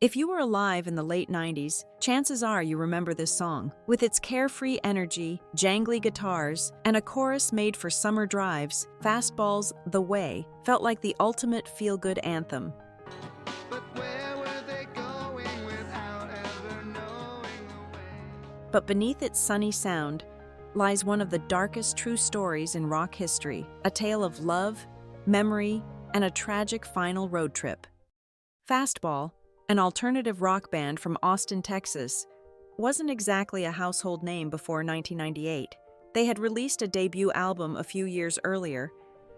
If you were alive in the late 90s, chances are you remember this song. With its carefree energy, jangly guitars, and a chorus made for summer drives, Fastball's The Way felt like the ultimate feel-good anthem. But beneath its sunny sound lies one of the darkest true stories in rock history, a tale of love, memory, and a tragic final road trip. Fastball, an alternative rock band from Austin, Texas, wasn't exactly a household name before 1998. They had released a debut album a few years earlier,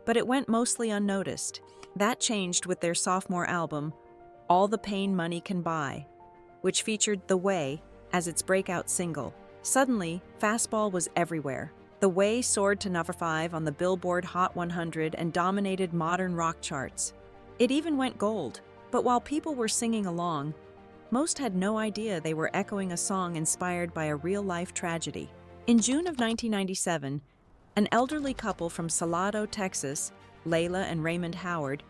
but it went mostly unnoticed. That changed with their sophomore album, All the Pain Money Can Buy, which featured The Way as its breakout single. Suddenly, Fastball was everywhere. The Way soared to number 5 on the Billboard Hot 100 and dominated modern rock charts. It even went gold. But while people were singing along, most had no idea they were echoing a song inspired by a real-life tragedy. In June of 1997, an elderly couple from Salado, Texas, Layla and Raymond Howard,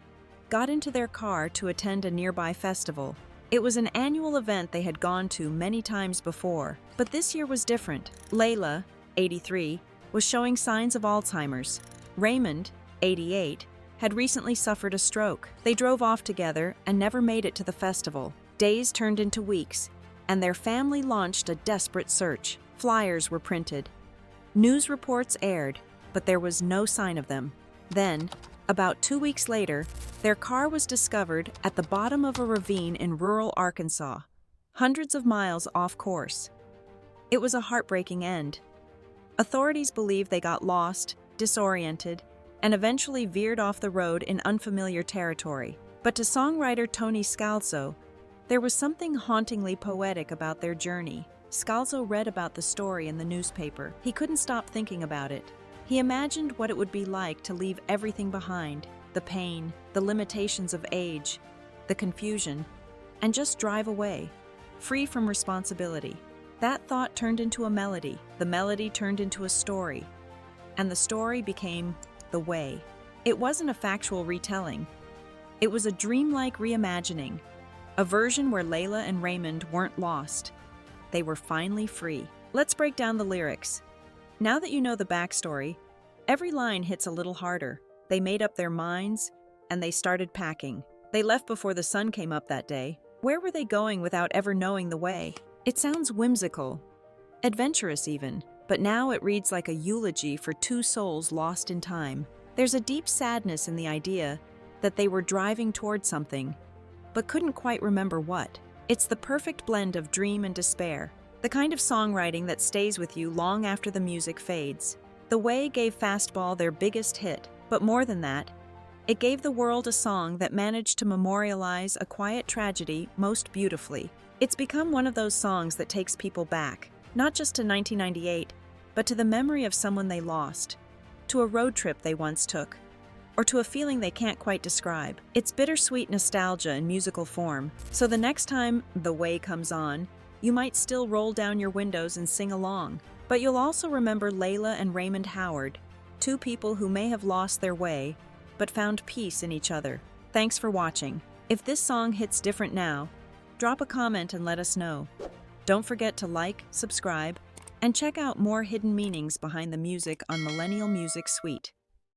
got into their car to attend a nearby festival. It was an annual event they had gone to many times before, but this year was different. Layla, 83, was showing signs of Alzheimer's. Raymond, 88, had recently suffered a stroke. They drove off together and never made it to the festival. Days turned into weeks, and their family launched a desperate search. Flyers were printed. News reports aired, but there was no sign of them. Then, about 2 weeks later, their car was discovered at the bottom of a ravine in rural Arkansas, hundreds of miles off course. It was a heartbreaking end. Authorities believe they got lost, disoriented, and eventually veered off the road in unfamiliar territory. But to songwriter Tony Scalzo, there was something hauntingly poetic about their journey. Scalzo read about the story in the newspaper. He couldn't stop thinking about it. He imagined what it would be like to leave everything behind, the pain, the limitations of age, the confusion, and just drive away, free from responsibility. That thought turned into a melody. The melody turned into a story, and the story became The Way. It wasn't a factual retelling. It was a dreamlike reimagining, a version where Layla and Raymond weren't lost. They were finally free. Let's break down the lyrics. Now that you know the backstory, every line hits a little harder. They made up their minds, and they started packing. They left before the sun came up that day. Where were they going without ever knowing the way? It sounds whimsical, adventurous even, but now it reads like a eulogy for two souls lost in time. There's a deep sadness in the idea that they were driving toward something, but couldn't quite remember what. It's the perfect blend of dream and despair, the kind of songwriting that stays with you long after the music fades. The Way gave Fastball their biggest hit, but more than that, it gave the world a song that managed to memorialize a quiet tragedy most beautifully. It's become one of those songs that takes people back, not just to 1998, but to the memory of someone they lost, to a road trip they once took, or to a feeling they can't quite describe. It's bittersweet nostalgia in musical form, so the next time The Way comes on, you might still roll down your windows and sing along. But you'll also remember Layla and Raymond Howard, two people who may have lost their way, but found peace in each other. Thanks for watching. If this song hits different now, drop a comment and let us know. Don't forget to like, subscribe, and check out more hidden meanings behind the music on Millennial Music Suite.